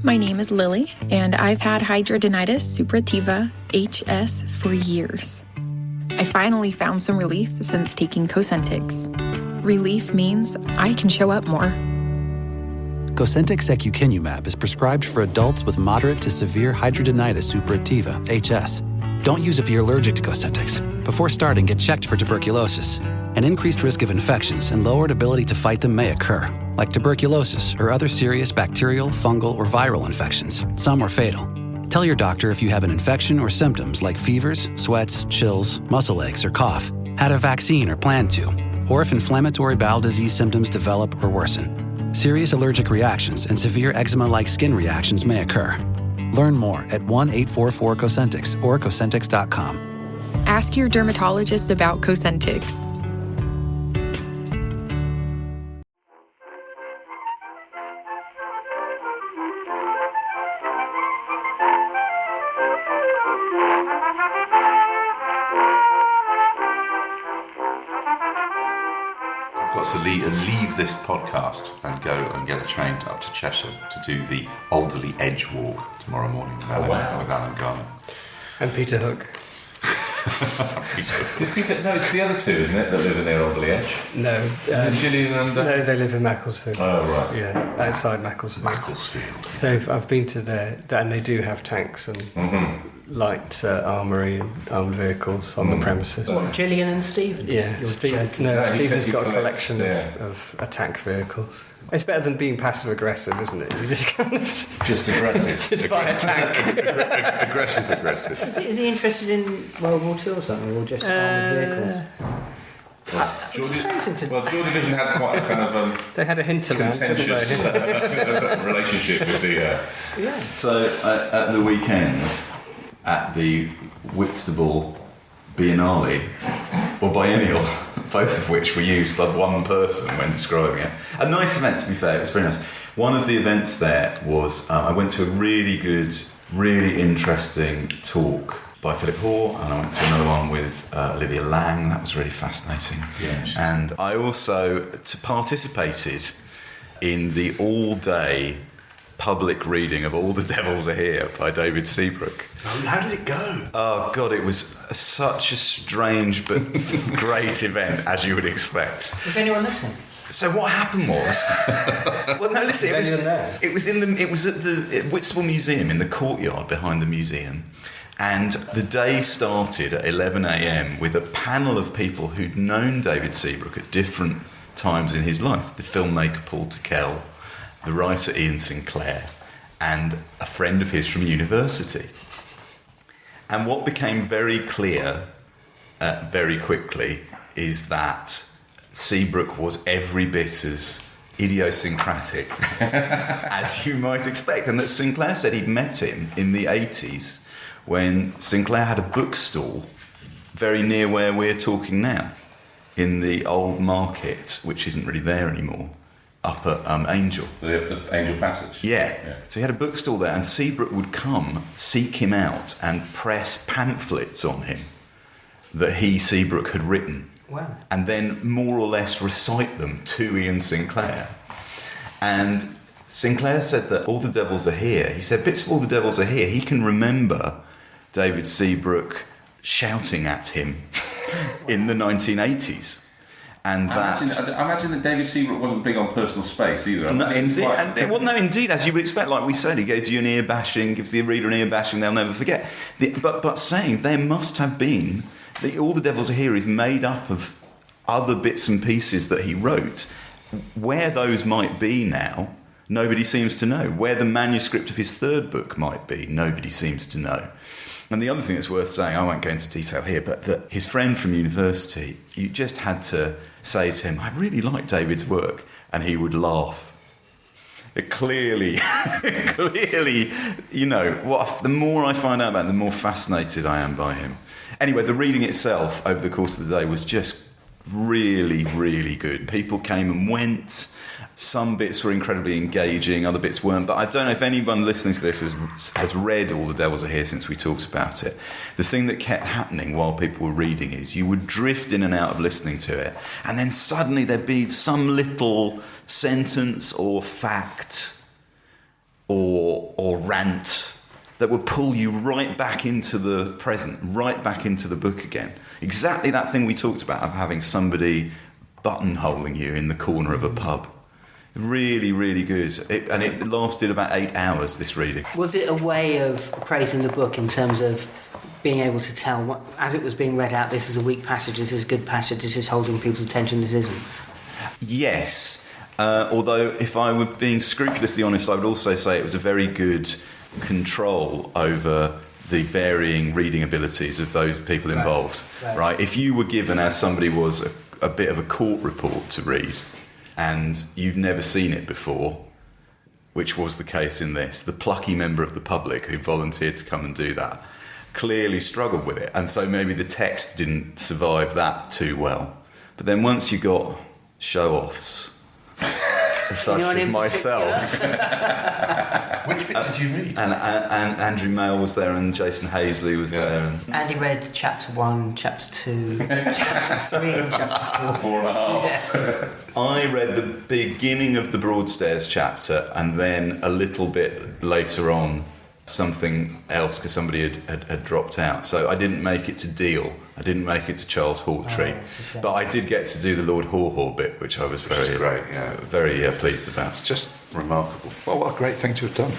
My name is Lily, and I've had hidradenitis suppurativa, HS, for years. I finally found some relief since taking Cosentyx. Relief means I can show up more. Cosentyx secukinumab is prescribed for adults with moderate to severe hidradenitis suppurativa, HS. Don't use if you're allergic to Cosentyx. Before starting, get checked for tuberculosis. An increased risk of infections and lowered ability to fight them may occur, like tuberculosis or other serious bacterial, fungal, or viral infections. Some are fatal. Tell your doctor if you have an infection or symptoms like fevers, sweats, chills, muscle aches, or cough, had a vaccine or plan to, or if inflammatory bowel disease symptoms develop or worsen. Serious allergic reactions and severe eczema-like skin reactions may occur. Learn more at 1-844-COSENTYX or Cosentyx.com. Ask your dermatologist about Cosentyx. To leave this podcast and go and get a train up to Cheshire to do the Alderley Edge walk tomorrow morning with Alan Garner. And Peter Hook. No, it's the other two, isn't it, that live near Alderley Edge? No. Gillian and... No, they live in Macclesfield. Oh, right. Yeah, outside Macclesfield. So I've been to there, and they do have tanks and light armoury and armoured vehicles on the premises. What, Gillian and Stephen? Yeah, Stephen's got a collection of attack vehicles. It's better than being passive-aggressive, isn't it? You just kind of... Just aggressive. Just buy a tank. Aggressive. Is he interested in World War II or something, or just armoured vehicles? Joy Division had quite a kind of they had a hinterland, contentious relationship with the... So at the weekend, at the Whitstable Biennale, or Biennial, both of which were used by one person when describing it. A nice event, to be fair, it was very nice. One of the events there was, I went to a really good, really interesting talk by Philip Hoare, and I went to another one with Olivia Lang. That was really fascinating. Yeah, and I also participated in the all-day public reading of All the Devils Are Here by David Seabrook. Oh, how did it go? Oh, God, it was such a strange but great event, as you would expect. Was anyone listening? So what happened was... well, no, listen, it was at the Whitstable Museum, in the courtyard behind the museum. And the day started at 11 a.m. with a panel of people who'd known David Seabrook at different times in his life. The filmmaker Paul Tickell, the writer Ian Sinclair, and a friend of his from university. And what became very clear very quickly is that Seabrook was every bit as idiosyncratic as you might expect, and that Sinclair said he'd met him in the 80s when Sinclair had a bookstall very near where we're talking now, in the old market, which isn't really there anymore, up at Angel. The Angel Passage? Yeah. So he had a bookstall there, and Seabrook would come, seek him out, and press pamphlets on him that Seabrook had written. Wow. And then more or less recite them to Ian Sinclair. And Sinclair said that All the Devils Are Here. He said bits of All the Devils Are Here. He can remember David Seabrook shouting at him in the 1980s. And I imagine that David Seabrook wasn't big on personal space either. No, indeed, as you would expect, like we said, he gives you an ear bashing, gives the reader an ear bashing they'll never forget. But saying there must have been, All the Devils Are Here is made up of other bits and pieces that he wrote. Where those might be now, nobody seems to know. Where the manuscript of his third book might be, nobody seems to know. And the other thing that's worth saying, I won't go into detail here, but that his friend from university, you just had to say to him, I really like David's work, and he would laugh. Clearly, you know, the more I find out about him, the more fascinated I am by him. Anyway, the reading itself over the course of the day was just really, really good. People came and went. Some bits were incredibly engaging, other bits weren't. But I don't know if anyone listening to this has read All the Devils Are Here since we talked about it. The thing that kept happening while people were reading is you would drift in and out of listening to it, and then suddenly there'd be some little sentence or fact or rant that would pull you right back into the present, right back into the book again. Exactly that thing we talked about of having somebody buttonholing you in the corner of a pub. Really, really good. And it lasted about 8 hours, this reading. Was it a way of praising the book in terms of being able to tell, as it was being read out, this is a weak passage, this is a good passage, this is holding people's attention, this isn't? Yes. Although, if I were being scrupulously honest, I would also say it was a very good control over the varying reading abilities of those people involved. Right? If you were given, as somebody was, a bit of a court report to read, and you've never seen it before, which was the case in this, the plucky member of the public who volunteered to come and do that clearly struggled with it, and so maybe the text didn't survive that too well. But then once you got show-offs such as myself, Which bit did you read? and Andrew Mail was there, and Jason Hazley was there, and Andy read chapter 1, chapter 2, chapter 3 and chapter 4. 4.5. I read the beginning of the Broadstairs chapter, and then a little bit later on something else because somebody had dropped out. So I didn't make it to Deal. I didn't make it to Charles Hawtrey. But I did get to do the Lord Haw bit, which I was very pleased about. It's just remarkable. Well, what a great thing to have done.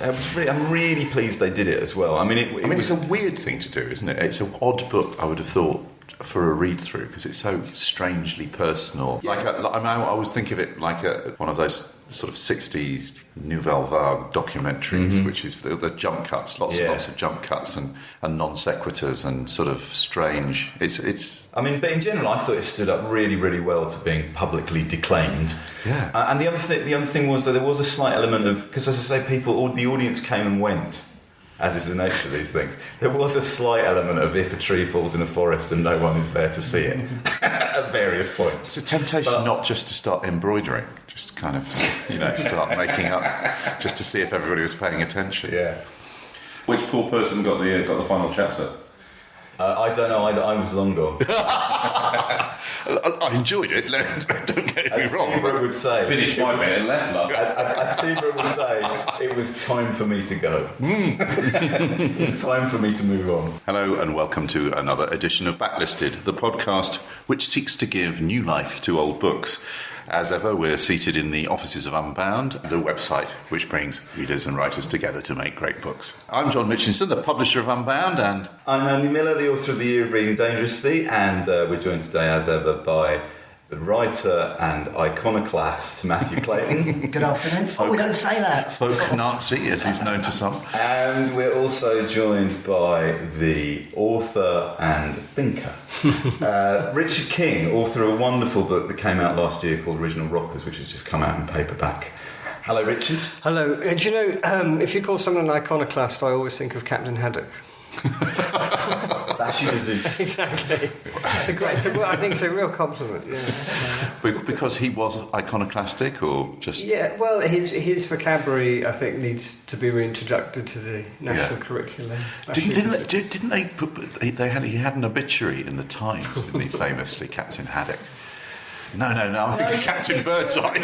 I'm really pleased they did it as well. I mean, it's a weird thing to do, isn't it? It's an odd book, I would have thought, for a read-through, because it's so strangely personal. I always think of it like one of those sort of 60s Nouvelle Vague documentaries, which is the jump cuts, lots and lots of jump cuts and non sequiturs and sort of strange. It's. I mean, but in general, I thought it stood up really, really well to being publicly declaimed. Yeah. And the other thing was that there was a slight element of, because as I say, the audience came and went, as is the nature of these things. There was a slight element of if a tree falls in a forest and no one is there to see it at various points. It's a temptation not just to start embroidering, just kind of, start making up, just to see if everybody was paying attention. Yeah. Which poor person got the final chapter? I don't know. I was long gone. I enjoyed it. Don't get me wrong. Steve would say, Finished my bit and left. As Steve would say, it was time for me to go. It was time for me to move on. Hello and welcome to another edition of Backlisted, the podcast which seeks to give new life to old books. As ever, we're seated in the offices of Unbound, the website which brings readers and writers together to make great books. I'm John Mitchinson, the publisher of Unbound, and I'm Andy Miller, the author of The Year of Reading Dangerously, and we're joined today, as ever, by the writer and iconoclast Matthew Clayton. Good afternoon. We don't say that. folk Nazi, as he's known to some. And we're also joined by the author and thinker, Richard King, author of a wonderful book that came out last year called Original Rockers, which has just come out in paperback. Hello, Richard. Hello. Do you know, if you call someone an iconoclast, I always think of Captain Haddock. That's your Zeus. Exactly. I think it's a real compliment. Yeah. Because he was iconoclastic, or just... Yeah, well, his vocabulary, I think, needs to be reintroduced to the national curriculum. Didn't they put... He had an obituary in the Times, didn't he, famously, Captain Haddock? No, I'm thinking Captain Birdseye.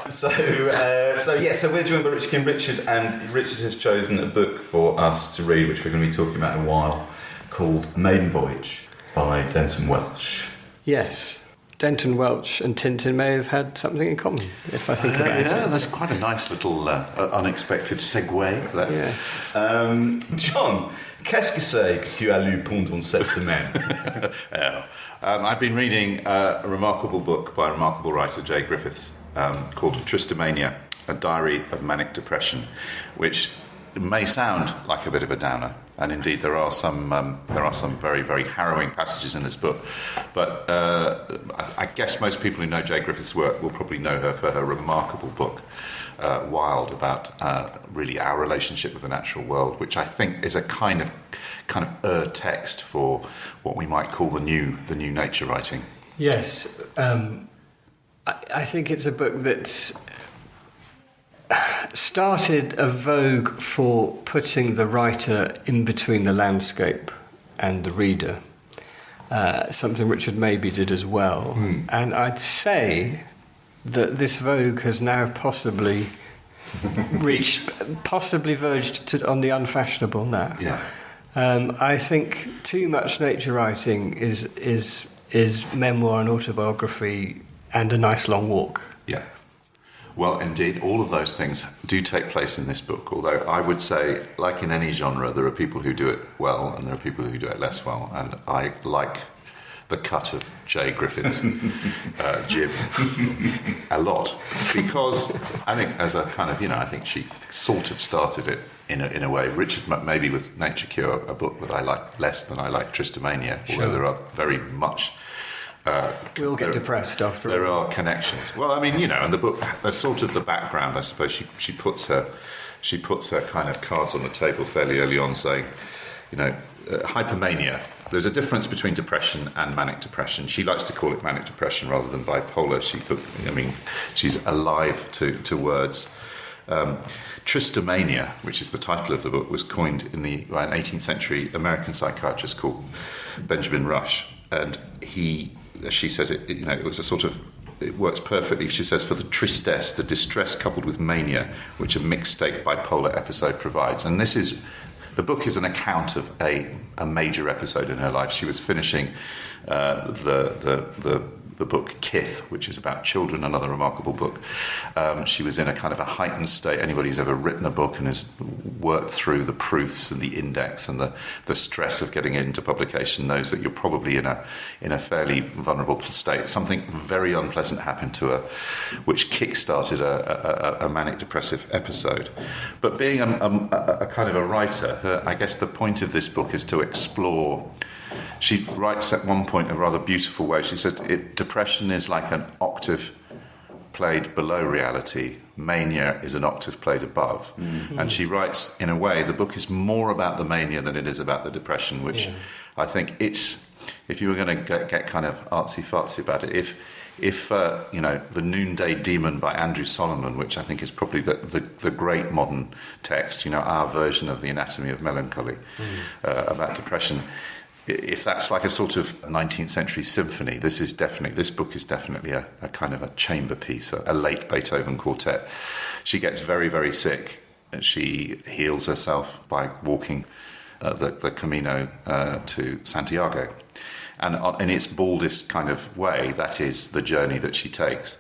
So we're joined by Richard King. Richard has chosen a book for us to read, which we're going to be talking about in a while, called Maiden Voyage by Denton Welch. Yes. Denton Welch and Tintin may have had something in common, if I think about it. Yeah, that's quite a nice little unexpected segue. Yeah. John, qu'est-ce que c'est que tu as lu pendant cette semaine? I've been reading a remarkable book by a remarkable writer, J. Griffiths, called Tristomania, a diary of manic depression, which may sound like a bit of a downer, and indeed there are some very, very harrowing passages in this book. But I guess most people who know J. Griffiths' work will probably know her for her remarkable book, Wild, about really our relationship with the natural world, which I think is a kind of text for what we might call the new nature writing. Yes, I think it's a book that started a vogue for putting the writer in between the landscape and the reader, something Richard Mabey did as well. And I'd say that this vogue has now possibly verged on the unfashionable now. Yeah. I think too much nature writing is memoir and autobiography and a nice long walk. Yeah. Well, indeed, all of those things do take place in this book, although I would say, like in any genre, there are people who do it well and there are people who do it less well, and I like the cut of Jay Griffiths' Jim a lot, because I think as a kind of, I think she sort of started it in a way. Richard maybe with Nature Cure, a book that I like less than I like Tristomania, although there are very much... we all get depressed after there are connections. Well, I mean, and the book, there's sort of the background, I suppose. She puts her kind of cards on the table fairly early on, saying, hypomania. There's a difference between depression and manic depression. She likes to call it manic depression rather than bipolar. She's alive to words. Tristomania, which is the title of the book, was coined by an 18th century American psychiatrist called Benjamin Rush, and she says it was a sort of, it works perfectly, she says, for the tristesse, the distress coupled with mania, which a mixed state bipolar episode provides. And the book is an account of a major episode in her life. She was finishing the book Kith, which is about children, another remarkable book. She was in a kind of a heightened state. Anybody who's ever written a book and has worked through the proofs and the index and the stress of getting into publication knows that you're probably in a fairly vulnerable state. Something very unpleasant happened to her, which kick-started a manic depressive episode. But being a kind of a writer, I guess the point of this book is to explore. She writes at one point a rather beautiful way. She says, depression is like an octave played below reality. Mania is an octave played above. Mm-hmm. And she writes, in a way, the book is more about the mania than it is about the depression, which I think if you were going to get kind of artsy-fartsy about it, if The Noonday Demon by Andrew Solomon, which I think is probably the great modern text, our version of the Anatomy of Melancholy about depression, if that's like a sort of 19th century symphony, this book is definitely a kind of a chamber piece, a late Beethoven quartet. She gets very, very sick. She heals herself by walking the Camino to Santiago. And in its baldest kind of way, that is the journey that she takes.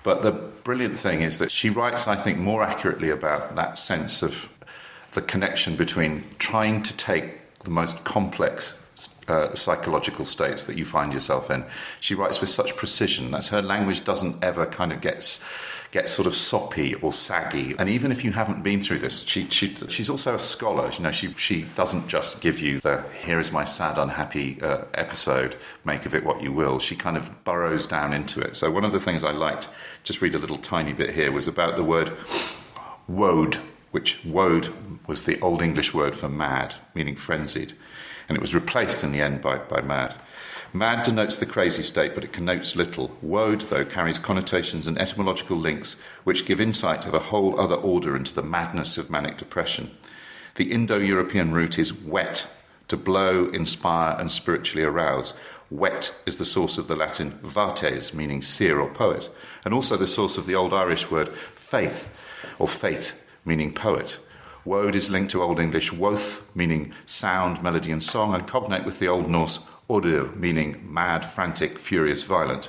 But the brilliant thing is that she writes, I think, more accurately about that sense of the connection between trying to take the most complex psychological states that you find yourself in. She writes with such precision that her language doesn't ever kind of get sort of soppy or saggy. And even if you haven't been through this, she's also a scholar. She doesn't just give you the here is my sad, unhappy episode, make of it what you will. She kind of burrows down into it. So one of the things I liked, just read a little tiny bit here, was about the word woad, which woad was the Old English word for mad, meaning frenzied. And it was replaced in the end by mad. Mad denotes the crazy state, but it connotes little. Woad, though, carries connotations and etymological links which give insight of a whole other order into the madness of manic depression. The Indo-European root is wet, to blow, inspire, and spiritually arouse. Wet is the source of the Latin vates, meaning seer or poet, and also the source of the Old Irish word faith, or fate, meaning poet. Woad is linked to Old English woth, meaning sound, melody and song, and cognate with the Old Norse odur, meaning mad, frantic, furious, violent.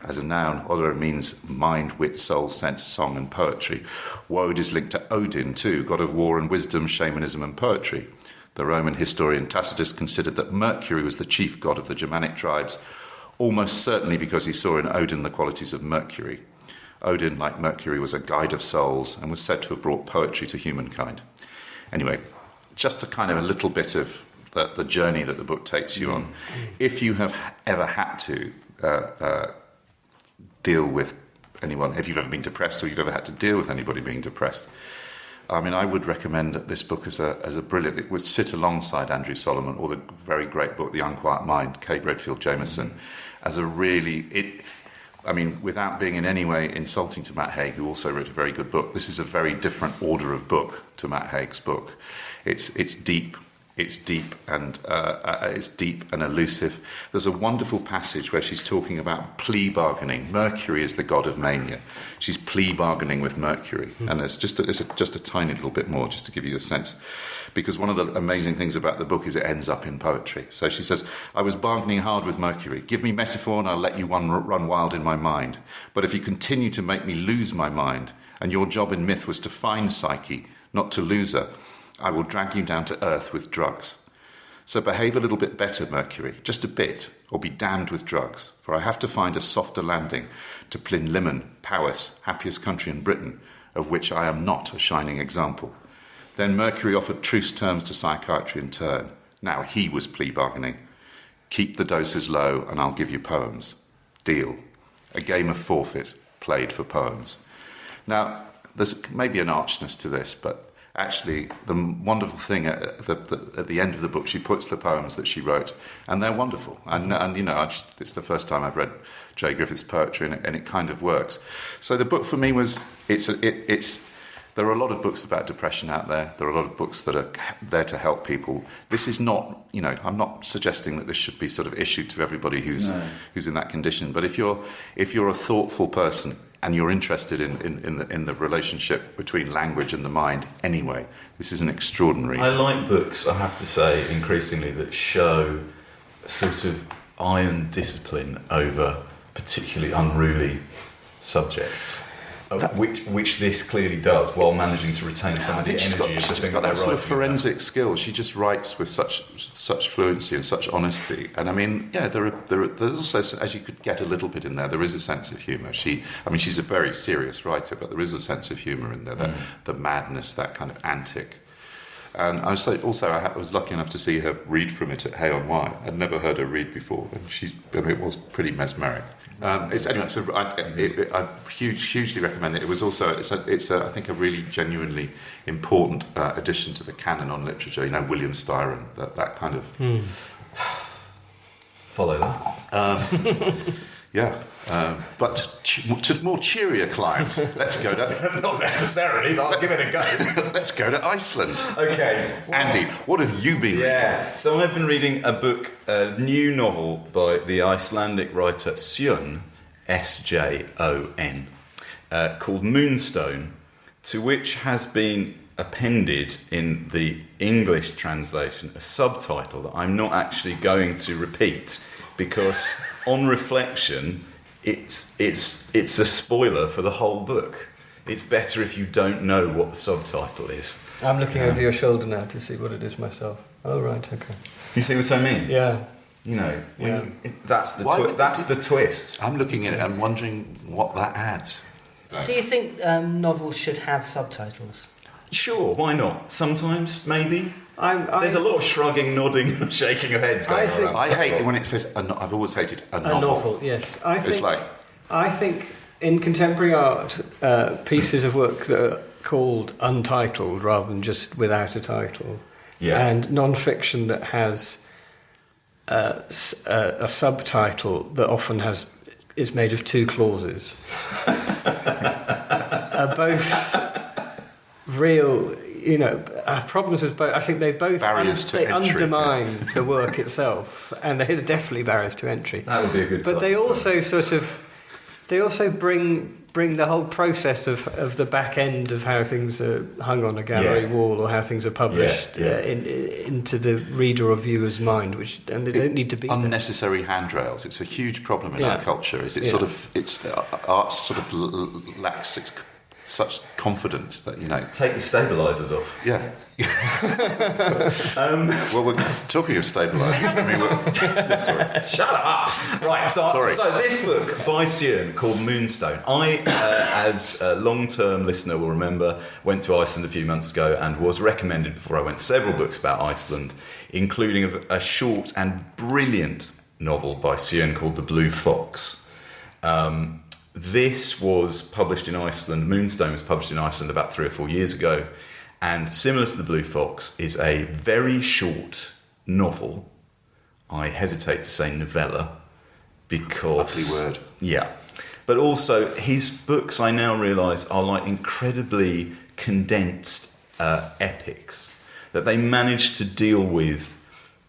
As a noun, odur means mind, wit, soul, sense, song and poetry. Woad is linked to Odin too, god of war and wisdom, shamanism and poetry. The Roman historian Tacitus considered that Mercury was the chief god of the Germanic tribes, almost certainly because he saw in Odin the qualities of Mercury. Odin, like Mercury, was a guide of souls and was said to have brought poetry to humankind. Anyway, just a kind of a little bit of the journey that the book takes you on. If you have ever had to deal with anyone, if you've ever been depressed or you've ever had to deal with anybody being depressed, I mean, I would recommend this book as a brilliant, it would sit alongside Andrew Solomon or the very great book, The Unquiet Mind, Kate Redfield Jameson, as a really, without being in any way insulting to Matt Haig, who also wrote a very good book, this is a very different order of book to Matt Haig's book. It's deep, It's deep and elusive. There's a wonderful passage where she's talking about plea bargaining. Mercury is the god of mania. She's plea bargaining with Mercury, and there's just a tiny little bit more just to give you a sense, because one of the amazing things about the book is it ends up in poetry. So she says, "I was bargaining hard with Mercury. Give me metaphor, and I'll let you run wild in my mind. But if you continue to make me lose my mind, and your job in myth was to find Psyche, not to lose her, I will drag you down to earth with drugs. So behave a little bit better, Mercury, just a bit, or be damned with drugs, for I have to find a softer landing to Plinlimmon, Powys, happiest country in Britain, of which I am not a shining example." Then Mercury offered truce terms to psychiatry in turn. Now he was plea bargaining. "Keep the doses low and I'll give you poems. Deal. A game of forfeit played for poems." Now, there's maybe an archness to this, but actually, the wonderful thing at the end of the book, she puts the poems that she wrote, and they're wonderful. And you know, it's the first time I've read J. Griffiths' poetry, and it kind of works. So the book for me was, there are a lot of books about depression out there. There are a lot of books that are there to help people. This is not, you know, I'm not suggesting that this should be sort of issued to everybody who's in that condition. But if you're a thoughtful person, and you're interested in the relationship between language and the mind anyway, this is an extraordinary... I like books, I have to say, increasingly, that show a sort of iron discipline over particularly unruly subjects, which this clearly does, while managing to retain some of the energy of the thing She's that got they're that sort of writing forensic about. skill. She just writes with such fluency and such honesty. And I mean, yeah, there's also, as you could get a little bit in there a sense of humour. She's a very serious writer, but there is a sense of humour in there, the madness, that kind of antic. And I was lucky enough to see her read from it at Hay on Wye. I'd never heard her read before, and it was pretty mesmeric. I hugely recommend it. It was also it's I think a really genuinely important addition to the canon on literature. You know, William Styron, that kind of Follow that. yeah. But to more cheerier climes, let's go to... Not necessarily, but I'll give it a go. Let's go to Iceland. Okay. Andy, what have you been reading? So I've been reading a new novel by the Icelandic writer Sjon, Sjon, called Moonstone, to which has been appended in the English translation a subtitle that I'm not actually going to repeat, because on reflection it's a spoiler for the whole book. It's better if you don't know what the subtitle is. I'm looking over your shoulder now to see what it is myself. Oh, right, okay. You see what I mean? Yeah. You know, that's the twist. I'm looking at it and wondering what that adds. Do you think novels should have subtitles? Sure, why not? Sometimes, maybe. There's a lot of shrugging, nodding, shaking of heads going around. I hate when it says, I've always hated a novel. A novel, yes. I think in contemporary art, pieces of work that are called untitled rather than just without a title, and non-fiction that has a subtitle that often is made of two clauses, are both real, problems with both. I think they both undermine the work itself, and they're definitely barriers to entry. That would be a good. But they also bring the whole process of the back end of how things are hung on a gallery wall or how things are published into the reader or viewer's mind, and they don't need to be unnecessary handrails. It's a huge problem in our culture. Art sort of lacks such confidence that take the stabilisers off. Yeah. Well, we're talking of stabilisers. Sorry. Shut up. Right. So this book by Sjon called Moonstone. I, as a long-term listener, will remember went to Iceland a few months ago and was recommended before I went several books about Iceland, including a short and brilliant novel by Sjon called The Blue Fox. This was published in Iceland. Moonstone was published in Iceland about 3 or 4 years ago, and similar to The Blue Fox is a very short novel. I hesitate to say novella because lovely word. Yeah, but also his books, I now realise, are like incredibly condensed epics. that they managed to deal with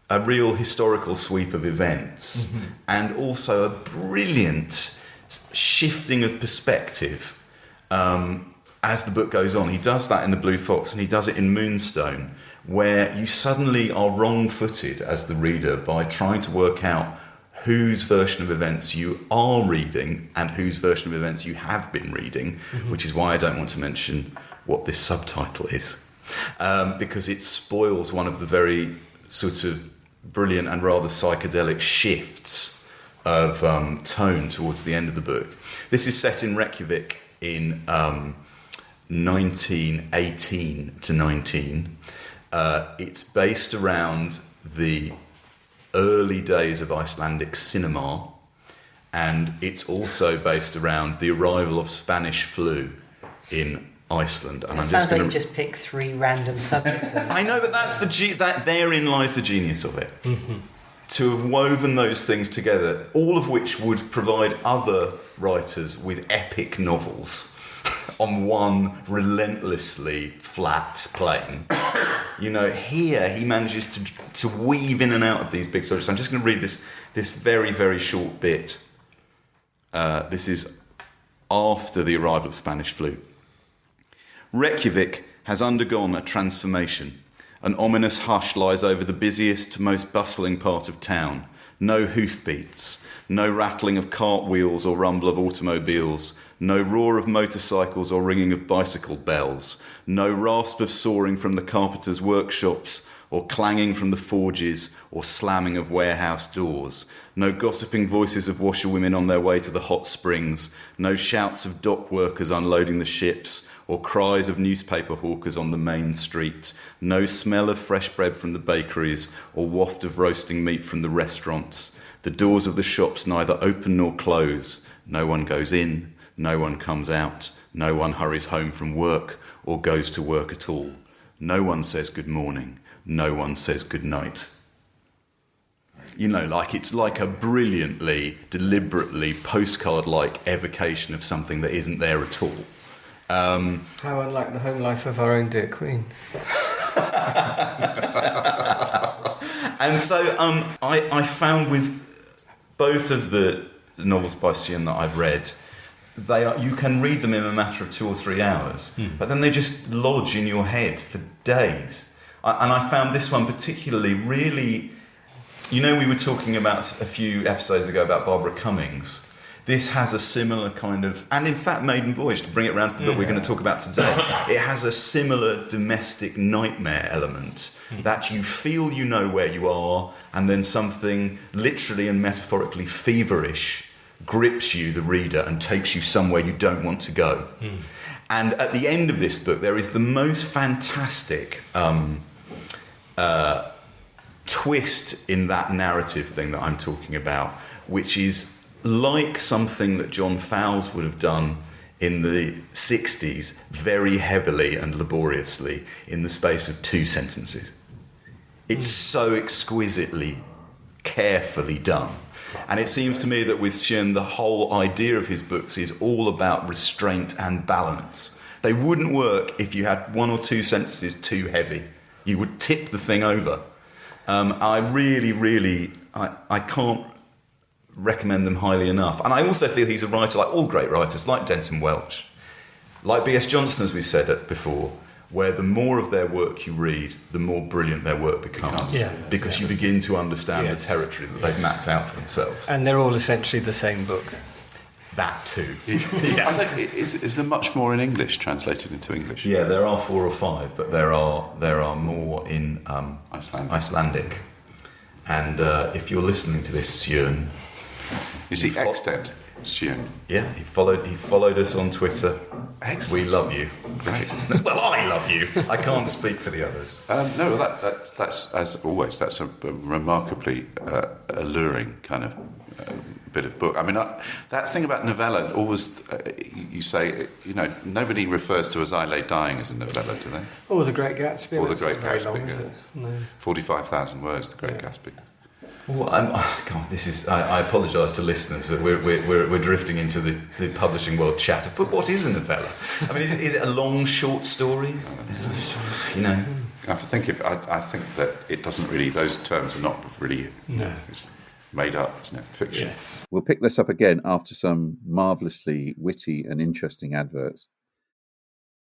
a real historical sweep of events and also a brilliant shifting of perspective as the book goes on. He does that in The Blue Fox, and he does it in Moonstone, where you suddenly are wrong-footed as the reader by trying to work out whose version of events you are reading and whose version of events you have been reading, which is why I don't want to mention what this subtitle is, because it spoils one of the very sort of brilliant and rather psychedelic shifts of tone towards the end of the book. This is set in Reykjavik in 1918 to 19. It's based around the early days of Icelandic cinema, and it's also based around the arrival of Spanish flu in Iceland. And it sounds like you just pick 3 random subjects. I know, but that's therein lies the genius of it. To have woven those things together, all of which would provide other writers with epic novels on one relentlessly flat plane. You know, here he manages to weave in and out of these big stories. So I'm just going to read this very, very short bit. This is after the arrival of Spanish flu. Reykjavik has undergone a transformation. An ominous hush lies over the busiest, most bustling part of town. No hoofbeats, no rattling of cartwheels or rumble of automobiles, no roar of motorcycles or ringing of bicycle bells, no rasp of sawing from the carpenters' workshops or clanging from the forges or slamming of warehouse doors, no gossiping voices of washerwomen on their way to the hot springs, no shouts of dock workers unloading the ships or cries of newspaper hawkers on the main street, no smell of fresh bread from the bakeries or waft of roasting meat from the restaurants. The doors of the shops neither open nor close. No one goes in, no one comes out, no one hurries home from work or goes to work at all. No one says good morning, no one says good night. You know, like it's like a brilliantly, deliberately postcard-like evocation of something that isn't there at all. How unlike the home life of our own dear Queen. And so I found with both of the novels by Sjon that I've read, you can read them in a matter of 2 or 3 hours, but then they just lodge in your head for days. And I found this one particularly really... You know, we were talking about a few episodes ago about Barbara Cummings. This has a similar kind of... And in fact, Maiden Voyage, to bring it around to the book we're going to talk about today, it has a similar domestic nightmare element that you feel you know where you are, and then something literally and metaphorically feverish grips you, the reader, and takes you somewhere you don't want to go. And at the end of this book, there is the most fantastic... twist in that narrative thing that I'm talking about, which is like something that John Fowles would have done in the 60s very heavily and laboriously in the space of 2 sentences. It's so exquisitely, carefully done. And it seems to me that with Sjon, the whole idea of his books is all about restraint and balance. They wouldn't work if you had 1 or 2 sentences too heavy. You would tip the thing over. I really, I can't recommend them highly enough. And I also feel he's a writer like all great writers, like Denton Welch, like B.S. Johnson, as we've said before, where the more of their work you read, the more brilliant their work becomes. Because you begin to understand the territory that they've mapped out for themselves. And they're all essentially the same book. That too. Is there much more in English translated into English? Yeah, there are 4 or 5, but there are more in Icelandic. And if you're listening to this, Sjon, is he extant? Sjon. Yeah, he followed us on Twitter. Excellent. We love you. Great. Well, I love you. I can't speak for the others. No, that's as always. That's a remarkably alluring kind of bit of book. I mean, that thing about novella, always you say, you know, nobody refers to As I Lay Dying as a novella, do they? Or The Great Gatsby. Or The Great Gatsby. Long, no. 45,000 words, The Great Gatsby. Well, God, this is. I apologise to listeners that we're drifting into the publishing world chatter. But what is a novella? I mean, is it a long, short story? You know. I think that it doesn't really. Those terms are not really. No. It's made up, isn't it? Fiction. Yeah. We'll pick this up again after some marvellously witty and interesting adverts.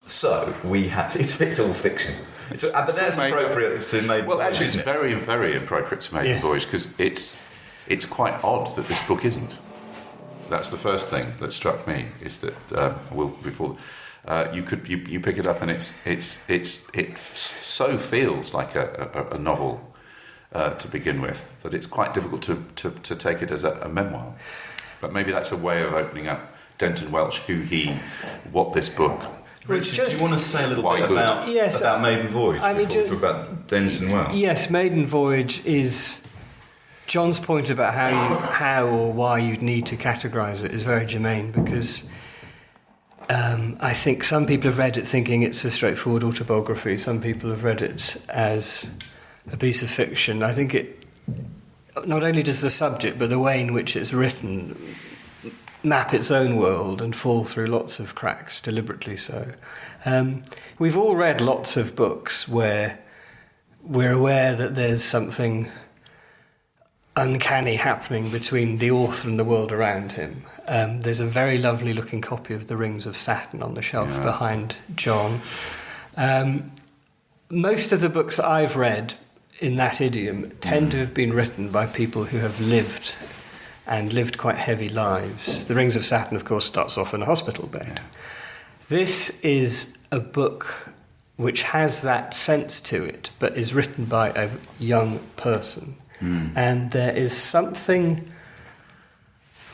So we have. It's all fiction. But that's appropriate to Maiden Voyage. Well, actually, it's isn't it? very, very appropriate to Maiden Voyage because it's quite odd that this book isn't. That's the first thing that struck me is that you pick it up and it so feels like a novel to begin with that it's quite difficult to take it as a memoir. But maybe that's a way of opening up Denton Welch, what this book. Richard, do you want to say a little bit about Maiden Voyage before we talk about Denton Welch? Yes, Maiden Voyage is... John's point about how or why you'd need to categorise it is very germane because I think some people have read it thinking it's a straightforward autobiography. Some people have read it as a piece of fiction. I think it not only does the subject but the way in which it's written map its own world and fall through lots of cracks, deliberately so. We've all read lots of books where we're aware that there's something uncanny happening between the author and the world around him. There's a very lovely looking copy of The Rings of Saturn on the shelf behind John. Most of the books I've read in that idiom tend to have been written by people who have lived quite heavy lives. The Rings of Saturn, of course, starts off in a hospital bed. This is a book which has that sense to it, but is written by a young person. And there is something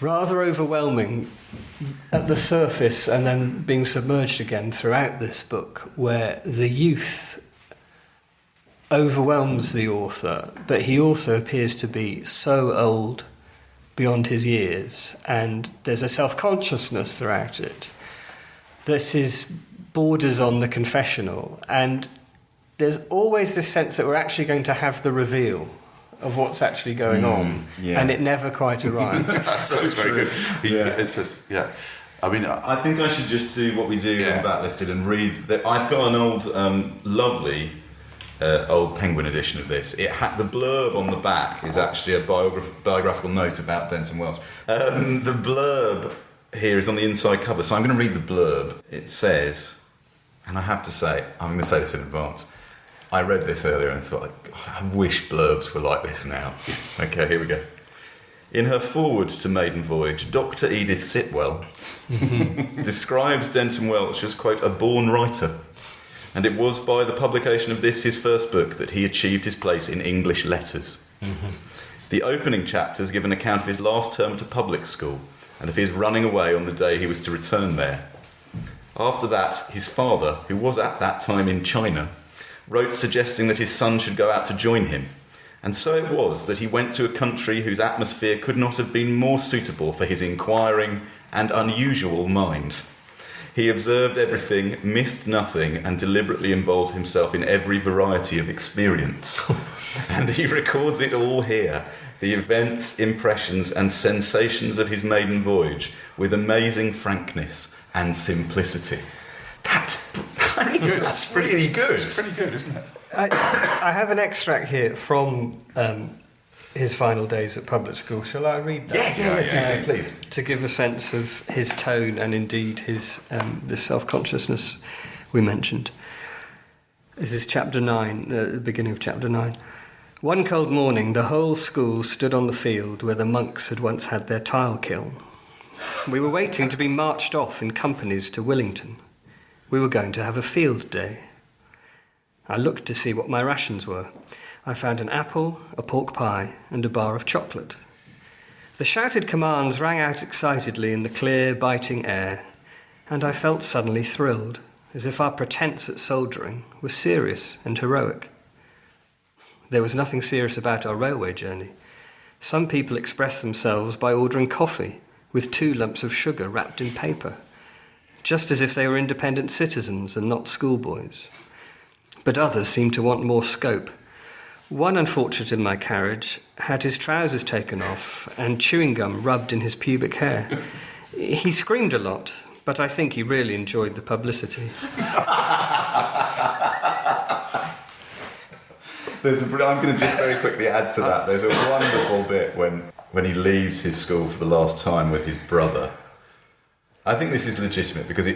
rather overwhelming at the surface and then being submerged again throughout this book, where the youth overwhelms the author, but he also appears to be so old beyond his years, and there's a self-consciousness throughout it that borders on the confessional, and there's always this sense that we're actually going to have the reveal of what's actually going on, and it never quite arrives. That's very good. I mean, I think I should just do what we do in Backlisted and read. I've got an old, lovely old Penguin edition of this. The blurb on the back is actually a biographical note about Denton Welch. The blurb here is on the inside cover, so I'm going to read the blurb. It says, and I have to say, I'm going to say this in advance, I read this earlier and thought, God, I wish blurbs were like this now. Okay, here we go. In her foreword to Maiden Voyage, Dr. Edith Sitwell describes Denton Welch as, quote, a born writer. And it was by the publication of this, his first book, that he achieved his place in English letters. The opening chapters give an account of his last term at a public school and of his running away on the day he was to return there. After that, his father, who was at that time in China, wrote suggesting that his son should go out to join him. And so it was that he went to a country whose atmosphere could not have been more suitable for his inquiring and unusual mind. He observed everything, missed nothing, and deliberately involved himself in every variety of experience. And he records it all here, the events, impressions, and sensations of his maiden voyage, with amazing frankness and simplicity. That's really good. It's pretty good, isn't it? I have an extract here from his final days at public school. Shall I read that? Yeah, please. To give a sense of his tone and indeed his the self-consciousness we mentioned. This is chapter 9, the beginning of chapter 9. One cold morning, the whole school stood on the field where the monks had once had their tile kiln. We were waiting to be marched off in companies to Willington. We were going to have a field day. I looked to see what my rations were. I found an apple, a pork pie, and a bar of chocolate. The shouted commands rang out excitedly in the clear, biting air, and I felt suddenly thrilled, as if our pretence at soldiering was serious and heroic. There was nothing serious about our railway journey. Some people expressed themselves by ordering coffee with 2 lumps of sugar wrapped in paper, just as if they were independent citizens and not schoolboys. But others seemed to want more scope. One unfortunate in my carriage had his trousers taken off and chewing gum rubbed in his pubic hair. He screamed a lot, but I think he really enjoyed the publicity. I'm going to just very quickly add to that. There's a wonderful bit when he leaves his school for the last time with his brother. I think this is legitimate because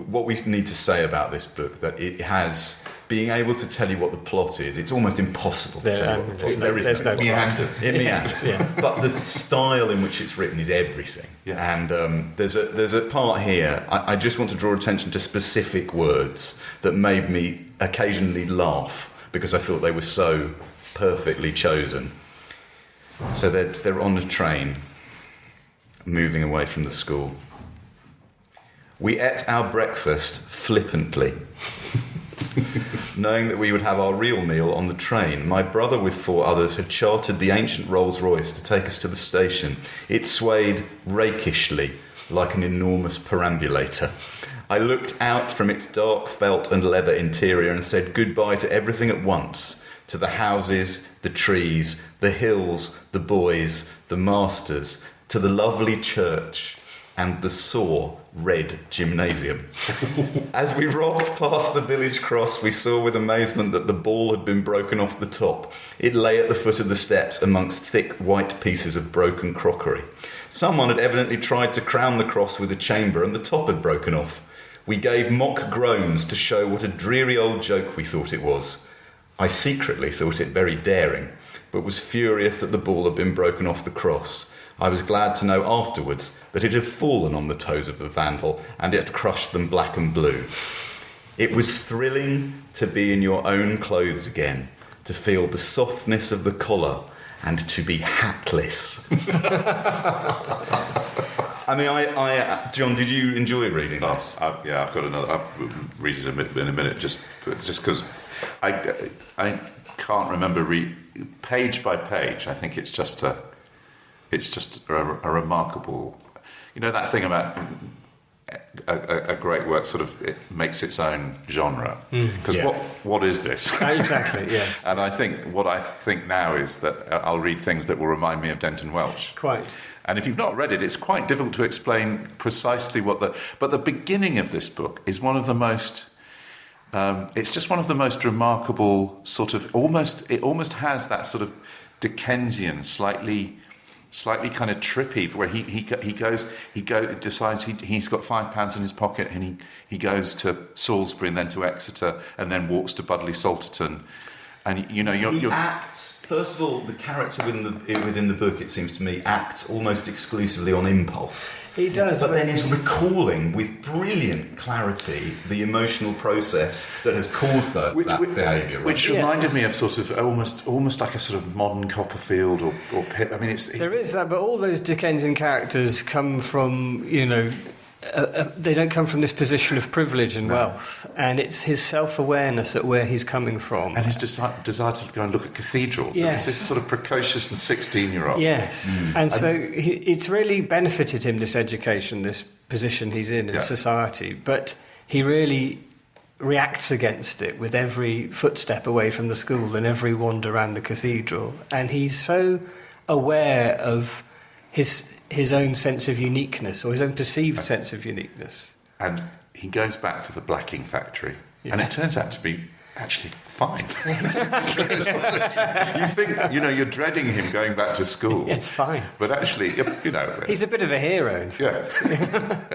what we need to say about this book, that it has, being able to tell you what the plot is, it's almost impossible to tell you what the plot is. There's no meanders. It meanders. But the style in which it's written is everything. Yeah. And there's a part here, I just want to draw attention to specific words that made me occasionally laugh because I thought they were so perfectly chosen. So they're on a train, moving away from the school. We ate our breakfast flippantly, knowing that we would have our real meal on the train. My brother with 4 others had chartered the ancient Rolls-Royce to take us to the station. It swayed rakishly like an enormous perambulator. I looked out from its dark felt and leather interior and said goodbye to everything at once, to the houses, the trees, the hills, the boys, the masters, to the lovely church and the sore red gymnasium. As we rocked past the village cross, we saw with amazement that the ball had been broken off the top. It lay at the foot of the steps amongst thick white pieces of broken crockery. Someone had evidently tried to crown the cross with a chamber and the top had broken off. We gave mock groans to show what a dreary old joke we thought it was. I secretly thought it very daring, but was furious that the ball had been broken off the cross. I was glad to know afterwards that it had fallen on the toes of the vandal and it had crushed them black and blue. It was thrilling to be in your own clothes again, to feel the softness of the collar and to be hatless. I mean, John, did you enjoy reading this? I've got another. I'll read it in a minute, just because I can't remember page by page. I think it's just a remarkable. You know that thing about a great work sort of it makes its own genre. Because what is this? Exactly, yes. And I think what I think now is that I'll read things that will remind me of Denton Welch. Quite. And if you've not read it, it's quite difficult to explain precisely but the beginning of this book is one of the most. It's just one of the most remarkable sort of it almost has that sort of Dickensian, slightly kind of trippy, where he decides he's got £5 in his pocket and he goes to Salisbury and then to Exeter and then walks to Budleigh Salterton, and you're acts. First of all, the character within the book, it seems to me, acts almost exclusively on impulse. He does, but then he's recalling with brilliant clarity the emotional process that has caused that behaviour. Which reminded me of sort of almost like a sort of modern Copperfield or Pip. I mean, there is that, but all those Dickensian characters come from, they don't come from this position of privilege and wealth, and it's his self-awareness at where he's coming from. And his desire to go and look at cathedrals. Yes. It's this sort of precocious and 16-year-old. Yes. And so it's really benefited him, this education, this position he's in society, but he really reacts against it with every footstep away from the school and every wander around the cathedral. And he's so aware of his own sense of uniqueness, or his own perceived sense of uniqueness. And he goes back to the blacking factory, and it turns out to be actually fine. You think, you're dreading him going back to school. It's fine. But actually, he's a bit of a hero. Yeah.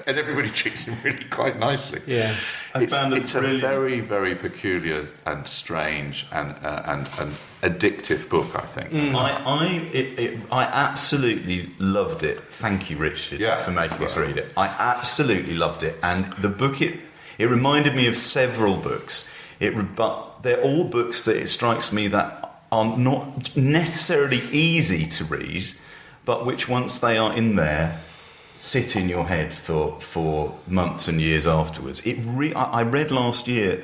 And everybody treats him really quite nicely. Yeah. It's a very, very peculiar and strange and addictive book, I think. I absolutely loved it. Thank you, Richard, for making us read it. I absolutely loved it. And the book, it reminded me of several books. But they're all books that it strikes me that are not necessarily easy to read, but which once they are in there, sit in your head for months and years afterwards. I read last year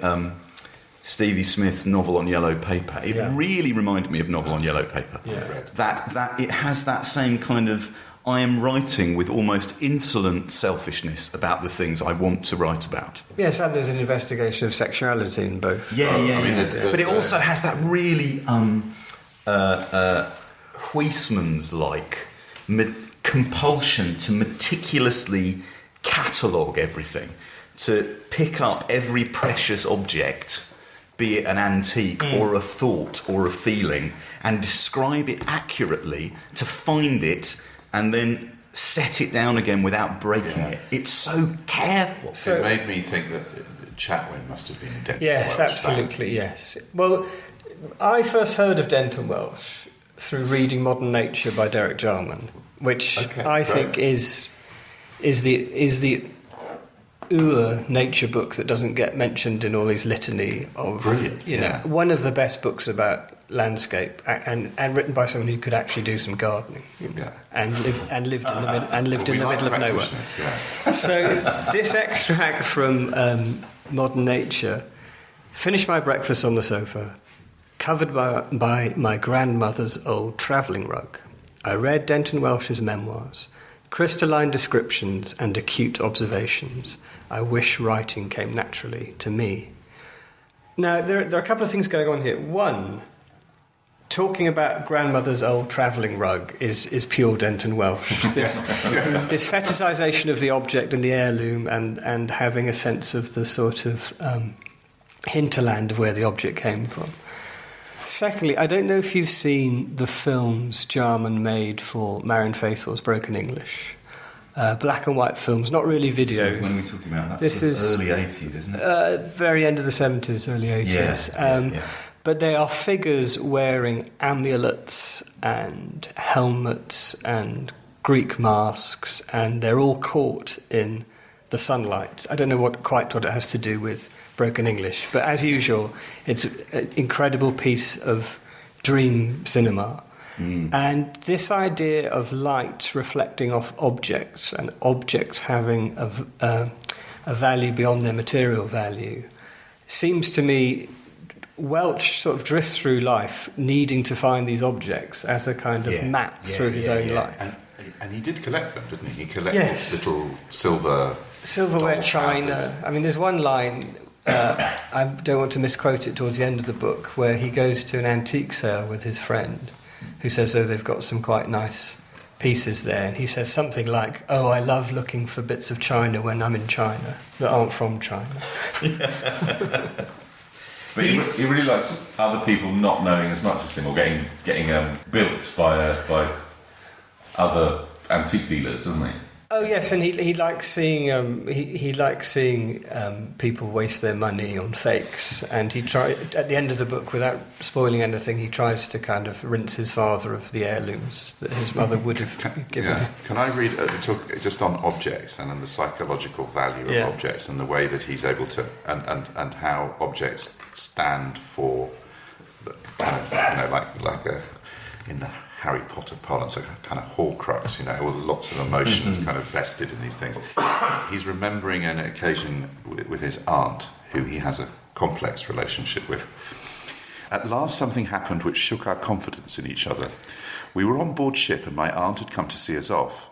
Stevie Smith's novel on yellow paper. It really reminded me of Novel on Yellow Paper. Yeah. That it has that same kind of, I am writing with almost insolent selfishness about the things I want to write about. Yes, and there's an investigation of sexuality in both. But it also has that really Huysmans-like compulsion to meticulously catalogue everything, to pick up every precious object be it an antique or a thought or a feeling, and describe it accurately to find it and then set it down again without breaking it. It's so careful. So it made me think that Chatwin must have been a Denton Yes, Welch absolutely, fan. yes. Well, I first heard of Denton Welch through reading Modern Nature by Derek Jarman, which I think is the nature book that doesn't get mentioned in all these litany of, one of the best books about landscape and written by someone who could actually do some gardening, and lived in the middle of nowhere. Yeah. So this extract from Modern Nature: finished my breakfast on the sofa, covered by my grandmother's old travelling rug. I read Denton Welch's memoirs, crystalline descriptions and acute observations. I wish writing came naturally to me. Now, there are a couple of things going on here. One, talking about grandmother's old travelling rug is pure Denton Welch. This fetishisation of the object and the heirloom and having a sense of the sort of hinterland of where the object came from. Secondly, I don't know if you've seen the films Jarman made for Marion Faithfull's Broken English. Black and white films, not really videos. So when we're talking about that, this is early 80s, isn't it? Very end of the 70s, early 80s. Yeah. But they are figures wearing amulets and helmets and Greek masks, and they're all caught in the sunlight. I don't know quite what it has to do with Broken English, but as usual, it's an incredible piece of dream cinema. And this idea of light reflecting off objects and objects having a value beyond their material value seems to me Welch sort of drifts through life needing to find these objects as a kind of map through his own life. And he did collect them, didn't he? He collected little silverware, doll china. houses. I mean, there's one line, I don't want to misquote it, towards the end of the book, where he goes to an antique sale with his friend, who says, they've got some quite nice pieces there. And he says something like, I love looking for bits of china when I'm in China that aren't from China. But he really likes other people not knowing as much as him, or getting built by other antique dealers, doesn't he? Oh yes, and he likes seeing he likes seeing people waste their money on fakes, and he at the end of the book, without spoiling anything, he tries to kind of rinse his father of the heirlooms that his mother would have given him. Can I read talk just on objects and on the psychological value of objects and the way that he's able to and how objects stand for kind of like a in the Harry Potter parlance, a kind of Horcrux, with lots of emotions kind of vested in these things. He's remembering an occasion with his aunt, who he has a complex relationship with. At last something happened which shook our confidence in each other. We were on board ship and my aunt had come to see us off.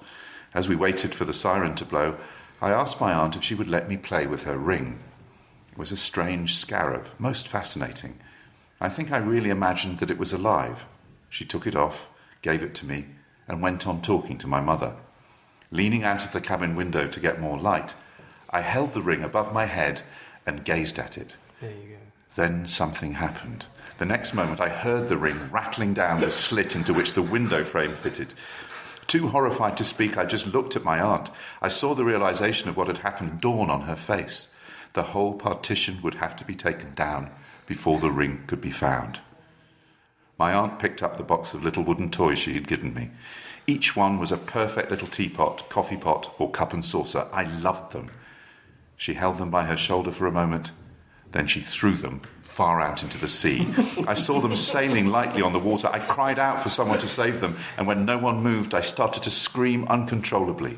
As we waited for the siren to blow, I asked my aunt if she would let me play with her ring. It was a strange scarab, most fascinating. I think I really imagined that it was alive. She took it off, gave it to me, and went on talking to my mother. Leaning out of the cabin window to get more light, I held the ring above my head and gazed at it. There you go. Then something happened. The next moment I heard the ring rattling down the slit into which the window frame fitted. Too horrified to speak, I just looked at my aunt. I saw the realization of what had happened dawn on her face. The whole partition would have to be taken down before the ring could be found. My aunt picked up the box of little wooden toys she had given me. Each one was a perfect little teapot, coffee pot, or cup and saucer. I loved them. She held them by her shoulder for a moment, then she threw them far out into the sea. I saw them sailing lightly on the water. I cried out for someone to save them, and when no one moved, I started to scream uncontrollably.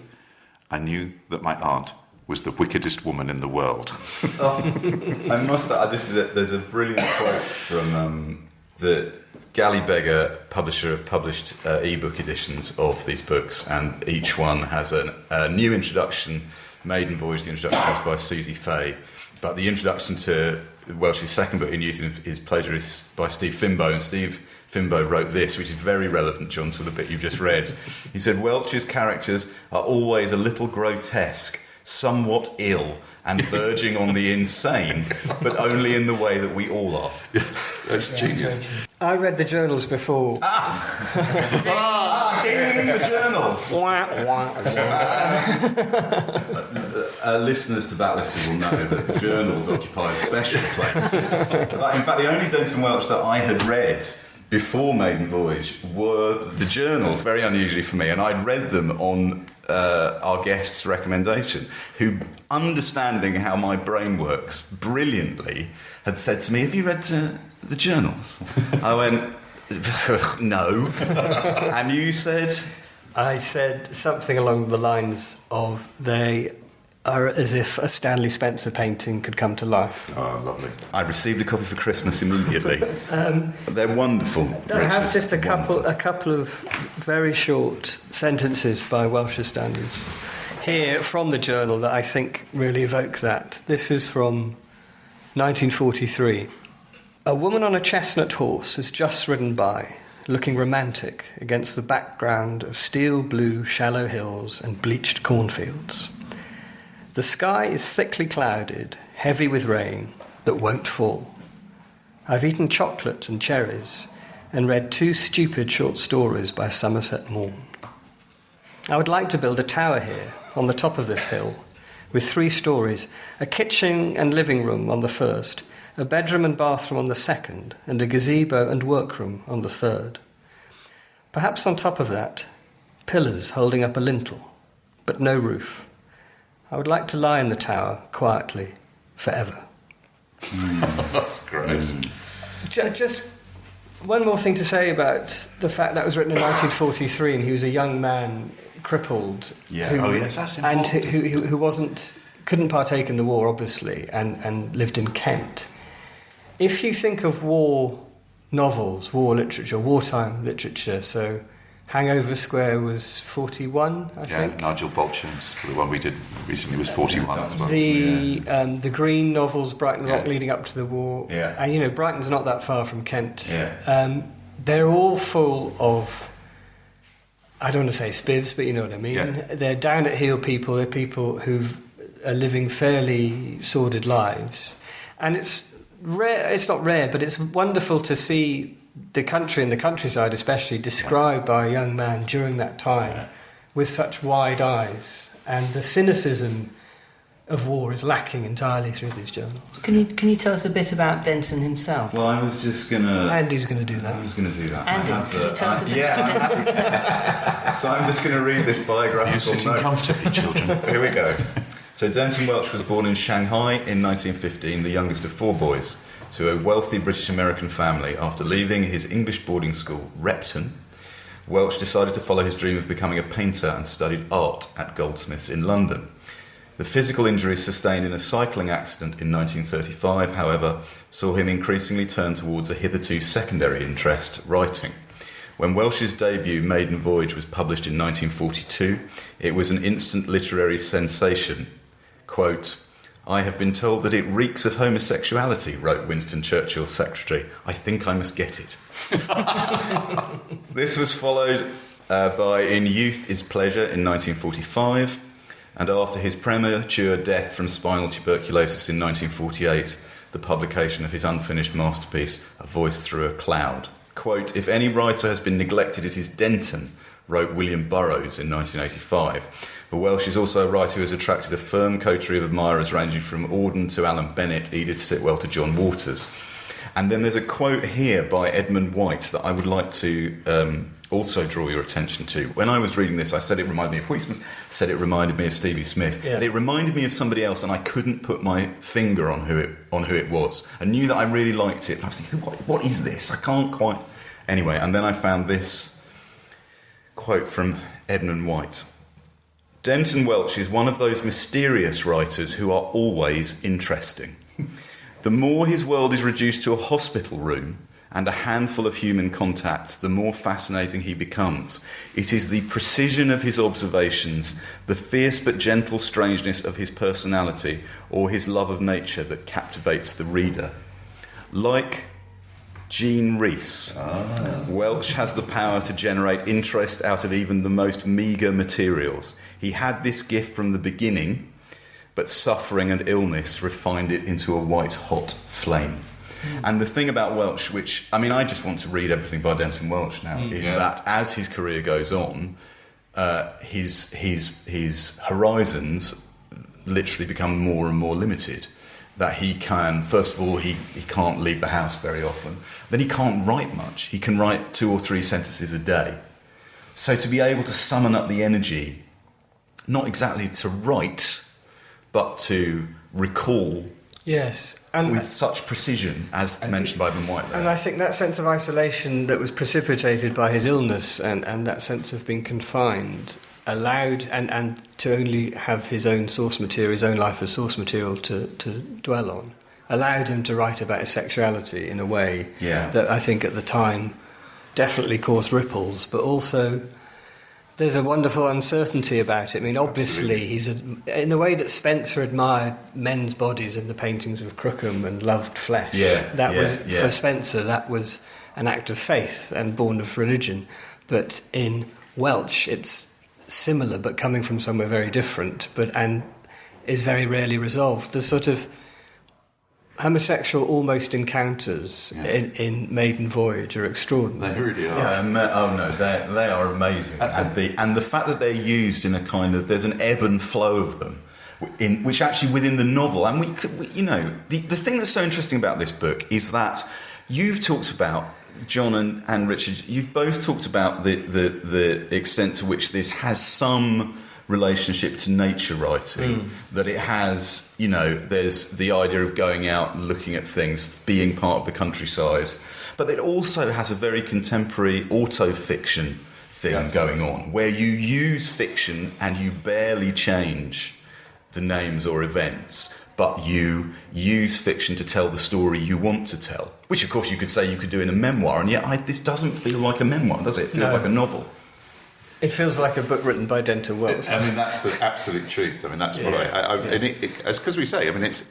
I knew that my aunt was the wickedest woman in the world. I must add, there's a brilliant quote from the Galley Beggar publisher have published ebook editions of these books, and each one has a new introduction. Maiden Voyage, the introduction is by Susie Fay, but the introduction to Welch's second book, In Youth and His Pleasure, is by Steve Fimbo, and Steve Fimbo wrote this, which is very relevant, John, to the bit you just read. He said, Welch's characters are always a little grotesque, somewhat ill and verging on the insane, but only in the way that we all are. That's genius. I read the journals before. Ding, the journals! Listeners to Backlisted will know that the journals occupy a special place. In fact, the only Denton Welch that I had read before Maiden Voyage were the journals, very unusually for me, and I'd read them on our guest's recommendation, who, understanding how my brain works brilliantly, had said to me, "Have you read the journals?" I went, "No." And you said? I said something along the lines of, they are as if a Stanley Spencer painting could come to life. Oh, lovely. I received a copy for Christmas immediately. They're wonderful. I have just a couple of very short sentences by Welsh's standards here from the journal that I think really evoke that. This is from 1943. A woman on a chestnut horse has just ridden by, looking romantic against the background of steel blue shallow hills and bleached cornfields. The sky is thickly clouded, heavy with rain that won't fall. I've eaten chocolate and cherries and read 2 stupid short stories by Somerset Maugham. I would like to build a tower here on the top of this hill with 3 stories, a kitchen and living room on the first, a bedroom and bathroom on the second, and a gazebo and workroom on the third. Perhaps on top of that, pillars holding up a lintel, but no roof. I would like to lie in the tower quietly forever. That's great. Just one more thing to say about the fact that was written in 1943 and he was a young man, crippled. Yeah. That's important. And who couldn't partake in the war, obviously, and lived in Kent. If you think of war novels, war literature, wartime literature, so Hangover Square was 41, I think. Nigel Bolton's, the one we did recently, was 41 as well. The Green novels, Brighton Rock, leading up to the war. Yeah. And, Brighton's not that far from Kent. Yeah. They're all full of, I don't want to say spivs, but you know what I mean. Yeah. They're down-at-heel people. They're people who are living fairly sordid lives. And it's rare. It's not rare, but it's wonderful to see the country and the countryside especially described by a young man during that time with such wide eyes, and the cynicism of war is lacking entirely through these journals. Can you tell us a bit about Denton himself? Well, I was just going to... Andy's going to do that. I was going to do that. Andy, can you tell us a bit about Denton himself? So I'm just going to read this biographical You're sitting note. comfortably, children. Here we go. So Denton Welch was born in Shanghai in 1915, the youngest of 4 boys, to a wealthy British-American family. After leaving his English boarding school, Repton, Welch decided to follow his dream of becoming a painter and studied art at Goldsmiths in London. The physical injuries sustained in a cycling accident in 1935, however, saw him increasingly turn towards a hitherto secondary interest, writing. When Welsh's debut, Maiden Voyage, was published in 1942, it was an instant literary sensation. Quote, "I have been told that it reeks of homosexuality," wrote Winston Churchill's secretary. "I think I must get it." This was followed by In Youth is Pleasure in 1945, and after his premature death from spinal tuberculosis in 1948, the publication of his unfinished masterpiece, A Voice Through a Cloud. Quote, "If any writer has been neglected, it is Denton," wrote William Burroughs in 1985. But Welsh is also a writer who has attracted a firm coterie of admirers ranging from Auden to Alan Bennett, Edith Sitwell to John Waters. And then there's a quote here by Edmund White that I would like to also draw your attention to. When I was reading this, I said it reminded me of Huysmans, said it reminded me of Stevie Smith, and it reminded me of somebody else, and I couldn't put my finger on who it was. I knew that I really liked it, and I was thinking, what is this? I can't quite... Anyway, and then I found this quote from Edmund White. "Denton Welch is one of those mysterious writers who are always interesting. The more his world is reduced to a hospital room and a handful of human contacts, the more fascinating he becomes. It is the precision of his observations, the fierce but gentle strangeness of his personality, or his love of nature that captivates the reader. Like Jean Rhys, Welch has the power to generate interest out of even the most meagre materials. He had this gift from the beginning, but suffering and illness refined it into a white-hot flame. And the thing about Welch, which, I mean, I just want to read everything by Denton Welch now, is that as his career goes on, his horizons literally become more and more limited. That he can, first of all, he can't leave the house very often. Then he can't write much. He can write 2 or 3 sentences a day. So to be able to summon up the energy, not exactly to write, but to recall, yes, and with such precision, as mentioned by Ben White there. And I think that sense of isolation that was precipitated by his illness and that sense of being confined allowed, and to only have his own source material, his own life as source material to dwell on, allowed him to write about his sexuality in a way that I think at the time definitely caused ripples, but also there's a wonderful uncertainty about it. I mean, obviously, he's in the way that Spencer admired men's bodies in the paintings of Crookham and loved flesh. For Spencer, that was an act of faith and born of religion. But in Welch, it's similar, but coming from somewhere very different, and is very rarely resolved. The sort of homosexual almost encounters in Maiden Voyage are extraordinary. They really are. They are amazing. And the fact that they're used in a kind of, there's an ebb and flow of them, which actually within the novel, and the thing that's so interesting about this book is that you've talked about, John and Richard, you've both talked about the extent to which this has some relationship to nature writing, that it has, there's the idea of going out and looking at things, being part of the countryside, but it also has a very contemporary auto-fiction thing going on, where you use fiction and you barely change the names or events, but you use fiction to tell the story you want to tell, which of course you could say you could do in a memoir, and yet this doesn't feel like a memoir, does it? It feels like a novel. It feels like a book written by Denton Welch. I mean, that's the absolute truth. I mean, that's what because we say, I mean, it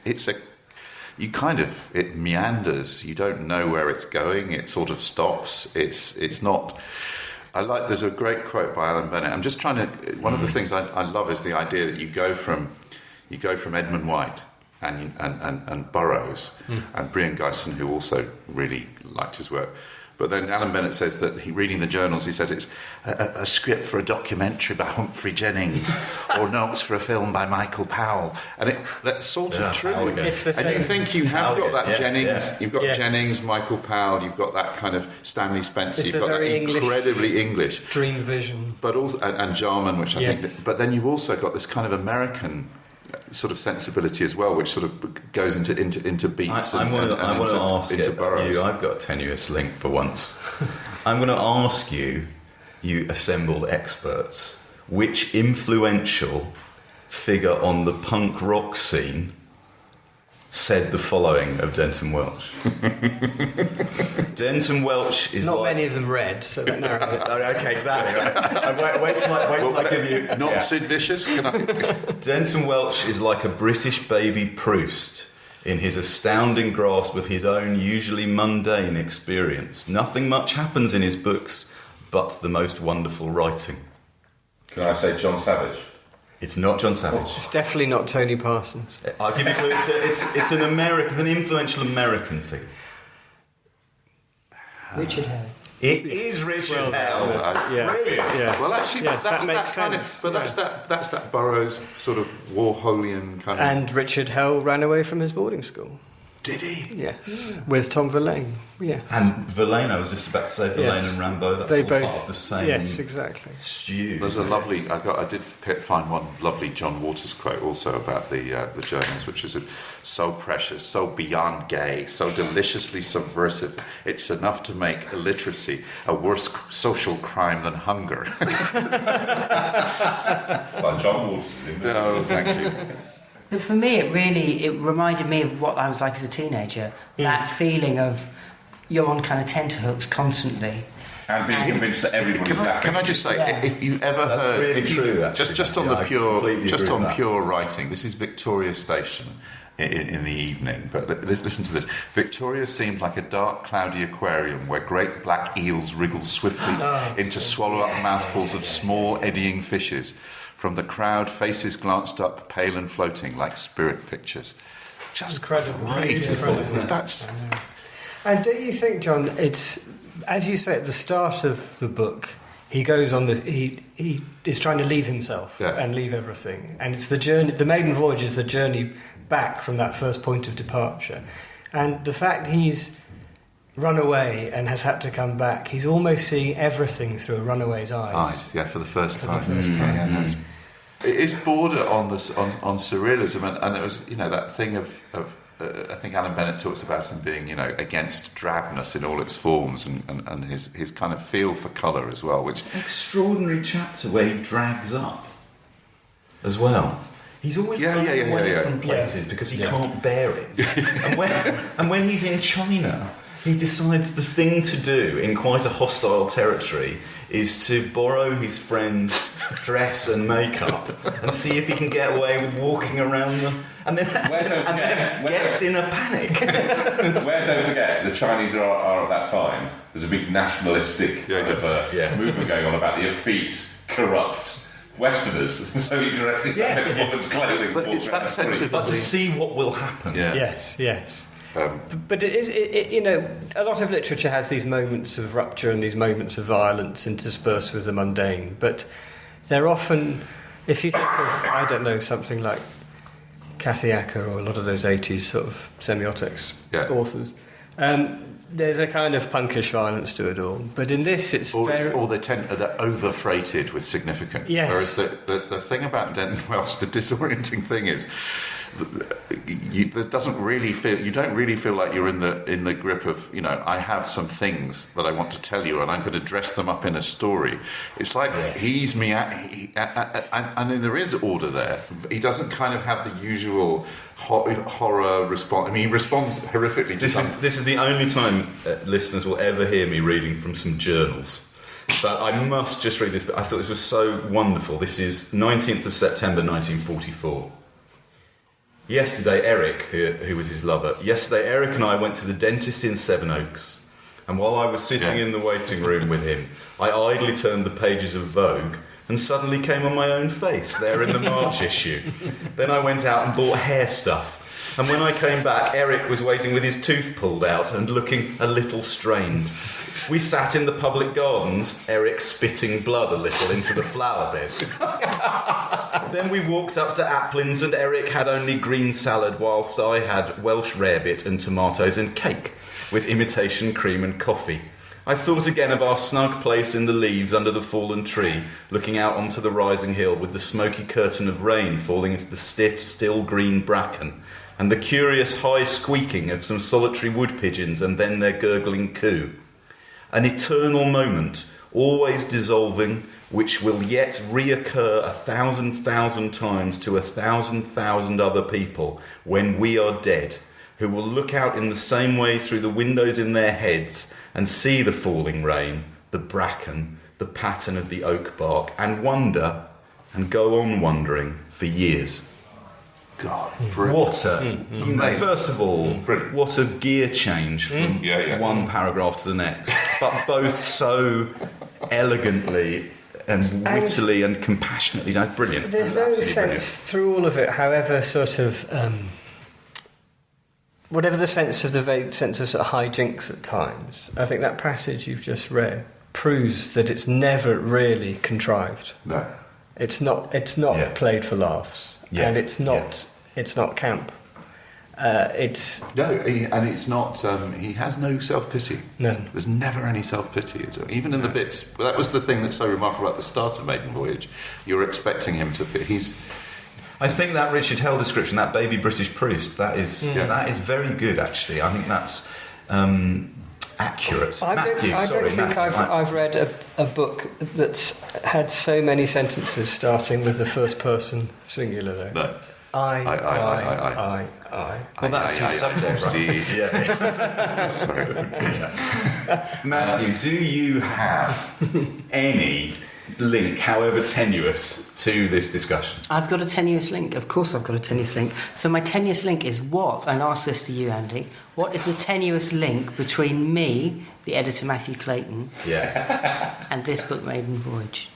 meanders. You don't know where it's going. It sort of stops. It's not. There's a great quote by Alan Bennett. I'm just trying to. One of the things I love is the idea that you go from Edmund White and Burroughs and Brian Gyson, who also really liked his work. But then Alan Bennett says that reading the journals, he says it's a script for a documentary by Humphrey Jennings or notes for a film by Michael Powell. And that's sort of true. It's the same. And you think you have got that Jennings, you've got Jennings, Michael Powell, you've got that kind of Stanley Spencer, you've got that incredibly English dream vision. But also, and Jarman, which I think, but then you've also got this kind of American sort of sensibility as well, which sort of goes into beats I want to ask into Burroughs. I've got a tenuous link for once. I'm going to ask you assembled experts, which influential figure on the punk rock scene said the following of Denton Welch. Denton Welch is not many of them read, so that narrows it. Okay, exactly. Wait till I give you... Not Sid Vicious? Denton Welch is like a British baby Proust in his astounding grasp of his own usually mundane experience. Nothing much happens in his books, but the most wonderful writing. Can I say John Savage? It's not John Savage. It's definitely not Tony Parsons. I'll give you a clue. It's an influential American figure. Richard Hale. It is Richard Hale. Brilliant. Yeah. Well, actually, yes, that makes sense. But that's that Burroughs sort of Warholian kind of. And Richard Hale ran away from his boarding school. Did he? Yes. With Tom Verlaine. Yes. And Verlaine, I was just about to say Verlaine and Rambo. That's all part of the same. Yes, exactly. Stew. There's a lovely. I did find one lovely John Waters quote also about the journals, which is so precious, so beyond gay, so deliciously subversive. It's enough to make illiteracy a worse social crime than hunger. By John Waters. No, thank you. But for me, it reminded me of what I was like as a teenager. That feeling of you're on kind of tenterhooks constantly. And being convinced that everybody's laughing. Can I just say, if you've ever heard... Really true, just on pure writing, this is Victoria Station in the evening, but listen to this. Victoria seemed like a dark, cloudy aquarium where great black eels wriggled swiftly in to swallow up mouthfuls of small, eddying fishes. From the crowd, faces glanced up, pale and floating, like spirit pictures. Just incredible. great, isn't it? That's... And don't you think, John, it's, as you say at the start of the book, he goes on this, he is trying to leave himself and leave everything. And it's the journey, the Maiden Voyage is the journey back from that first point of departure. And the fact he's run away and has had to come back, he's almost seeing everything through a runaway's eyes. For the first time. Yeah. It is border on surrealism, and it was, that thing of I think Alan Bennett talks about him being, against drabness in all its forms, and his kind of feel for colour as well. Which extraordinary chapter where he drags up as well. He's always running away from places because he can't bear it. and when he's in China, he decides the thing to do in quite a hostile territory is to borrow his friend's dress and makeup and see if he can get away with walking around them. And then gets in a panic. Where, don't forget, the Chinese are at that time, there's a big nationalistic movement going on about the effete, corrupt Westerners. So he's dressing in woman's clothing. But it's that sense of... But to see what will happen. Yeah. Yes. But it is, a lot of literature has these moments of rupture and these moments of violence interspersed with the mundane. But they're often, if you think of, something like Kathy Acker or a lot of those 80s sort of semiotics authors, there's a kind of punkish violence to it all. But in this, they're over-freighted with significance. Yes. Whereas the thing about Denton Welch, the disorienting thing is, you don't really feel like you're in the grip of, I have some things that I want to tell you and I'm going to dress them up in a story. It's like he's me, and then there is order there. He doesn't kind of have the usual horror response. I mean, he responds horrifically. This is the only time listeners will ever hear me reading from some journals. But I must just read this. I thought this was so wonderful. This is 19th of September 1944. Yesterday, Eric, who was his lover, Eric and I went to the dentist in Sevenoaks, and while I was sitting in the waiting room with him, I idly turned the pages of Vogue and suddenly came on my own face there in the March issue. Then I went out and bought hair stuff, and when I came back, Eric was waiting with his tooth pulled out and looking a little strained. We sat in the public gardens, Eric spitting blood a little into the flower beds. Then we walked up to Applin's and Eric had only green salad whilst I had Welsh rarebit and tomatoes and cake, with imitation cream and coffee. I thought again of our snug place in the leaves under the fallen tree, looking out onto the rising hill with the smoky curtain of rain falling into the stiff, still green bracken, and the curious high squeaking of some solitary wood pigeons and then their gurgling coo. An eternal moment, always dissolving, which will yet reoccur 1,000,000 times to 1,000,000 other people when we are dead, who will look out in the same way through the windows in their heads and see the falling rain, the bracken, the pattern of the oak bark, and wonder, and go on wondering for years. God, first of all, what a gear change from one paragraph to the next, but both so elegantly and wittily and compassionately. That's brilliant. There's no sense through all of it, however sort of whatever the sense of sort of hijinks at times. I think that passage you've just read proves that it's never really contrived. No, it's not played for laughs. Yeah. And it's not camp. It's not. He has no self-pity. No, there's never any self-pity at all. Even in the bits. That was the thing that's so remarkable at the start of Maiden Voyage. You're expecting him to. I think that Richard Hell description, that baby British Proust, that is very good. Actually, I think that's accurate. I don't think I've read a book that's had so many sentences starting with the first person singular though. No. I. Well, that's his subject, right? Sorry. Matthew, do you have any link, however tenuous, to this discussion? I've got a tenuous link. Of course I've got a tenuous link. So my tenuous link is what? I'll ask this to you, Andy. What is the tenuous link between me, the editor Matthew Clayton, and this book, Maiden Voyage?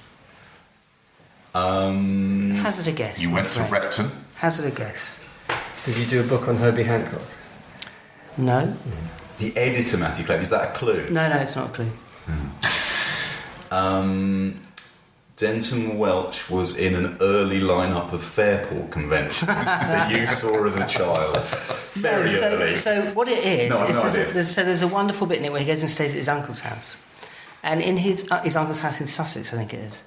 Hazard a guess. You went to Repton. Hazard a guess. Did you do a book on Herbie Hancock? No. The editor, Matthew Clegg, is that a clue? No, it's not a clue. Denton Welch was in an early lineup of Fairport convention that you saw as a child. Very early. So what it is, No, no idea. there's a wonderful bit in it where he goes and stays at his uncle's house. And in his uncle's house in Sussex, I think it is.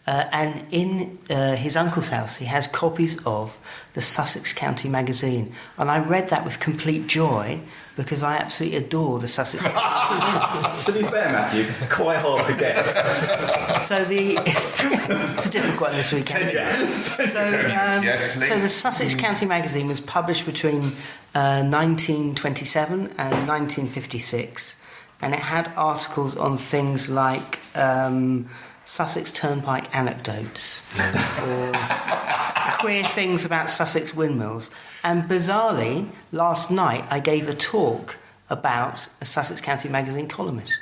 And in his uncle's house, he has copies of the Sussex County magazine. And I read that with complete joy because I absolutely adore the Sussex County magazine. To be fair, Matthew, quite hard to guess. So it's a difficult one this weekend. So the Sussex County magazine was published between 1927 and 1956. And it had articles on things like Sussex Turnpike anecdotes or queer things about Sussex windmills. And bizarrely, last night I gave a talk about a Sussex County magazine columnist,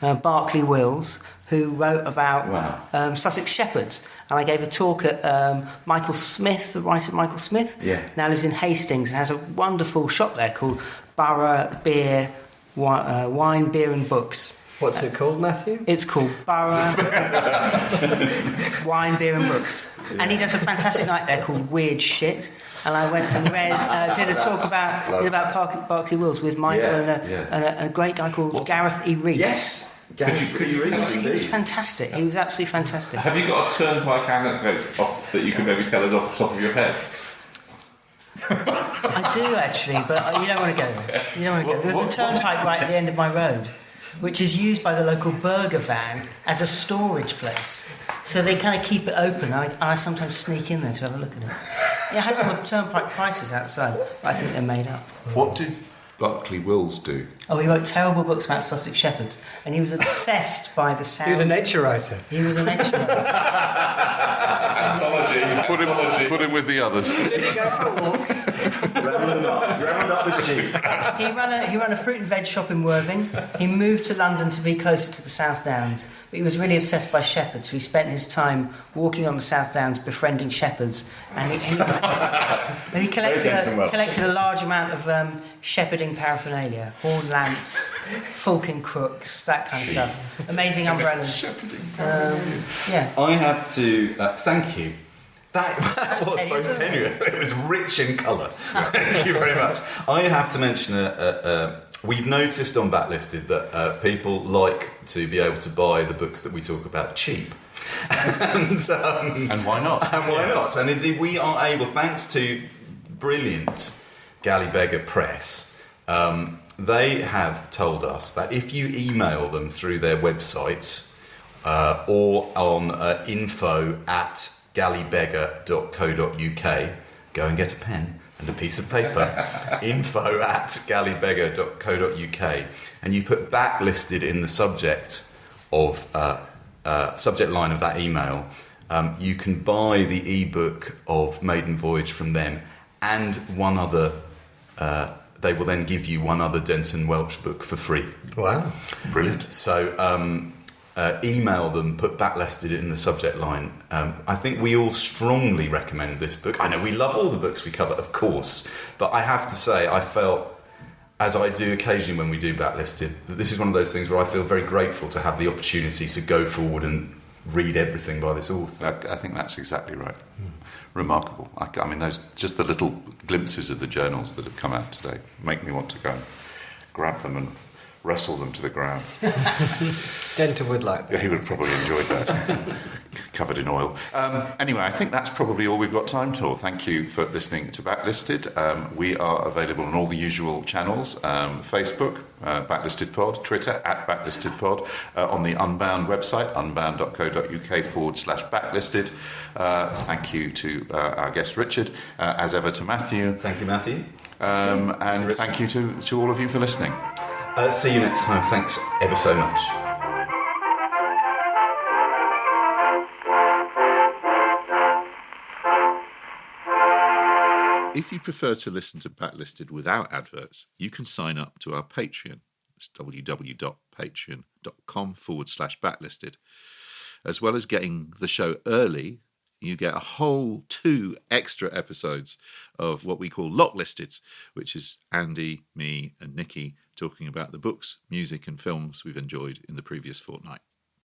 Barclay Wills, who wrote about Sussex shepherds. And I gave a talk at Michael Smith, the writer Michael Smith, now lives in Hastings and has a wonderful shop there called Borough Beer, Wine, Beer and Books. What's it called, Matthew? It's called Borough Wine, Beer and Books. And he does a fantastic night there called Weird Shit. And I went and did a talk about Barclay Wills with Michael and a great guy called Gareth E. Rees. Yes. Could you read He was fantastic. He was absolutely fantastic. Have you got a turnpike anecdote that you can maybe tell us off the top of your head? I do actually, but you don't want to go there. You don't want to go. There's a turnpike right at the end of my road, which is used by the local burger van as a storage place. So they kind of keep it open, and I sometimes sneak in there to have a look at it. It has all the turnpike prices outside, but I think they're made up. What did Barclay Wills do? Oh, he wrote terrible books about Sussex shepherds, and he was obsessed by the sound. He was a nature writer. He was a nature writer. Put him with the others. Did he go for a walk? Round up the sheep. He ran a fruit and veg shop in Worthing. He moved to London to be closer to the South Downs, but he was really obsessed by shepherds, so he spent his time walking on the South Downs befriending shepherds, and he collected a large amount of shepherding paraphernalia, horn lamps, falcon crooks, that kind of stuff. Amazing umbrellas. I have to thank you. That was both tenuous, but it was rich in colour. Thank you very much. I have to mention, we've noticed on Backlisted that people like to be able to buy the books that we talk about cheap. And why not? And why not? And indeed, we are able, thanks to brilliant Gallybeggar Press, they have told us that if you email them through their website or on info@gallybeggar.co.uk, go and get a pen and a piece of paper, info@gallybeggar.co.uk, and you put Backlisted in the subject line of that email, you can buy the ebook of Maiden Voyage from them and one other. They will then give you one other Denton Welch book for free. Wow, brilliant! So email them, put Backlisted in the subject line. I think we all strongly recommend this book. I know we love all the books we cover, of course, but I have to say I felt, as I do occasionally when we do Backlisted, that this is one of those things where I feel very grateful to have the opportunity to go forward and read everything by this author. I think that's exactly right. Remarkable. I mean, those just the little glimpses of the journals that have come out today make me want to go and grab them and wrestle them to the ground. Denton would like that. Yeah, he would probably enjoy that. Covered in oil. Anyway, I think that's probably all we've got time for. Thank you for listening to Backlisted. We are available on all the usual channels. Facebook, Backlisted Pod, Twitter, @BacklistedPod, on the Unbound website, unbound.co.uk/backlisted. Thank you to our guest Richard, as ever to Matthew. Thank you, Matthew. And thank you to all of you for listening. See you next time. Thanks ever so much. If you prefer to listen to Backlisted without adverts, you can sign up to our Patreon. It's www.patreon.com/backlisted. As well as getting the show early, you get a whole 2 extra episodes of what we call Locklisted, which is Andy, me, and Nikki talking about the books, music, and films we've enjoyed in the previous fortnight.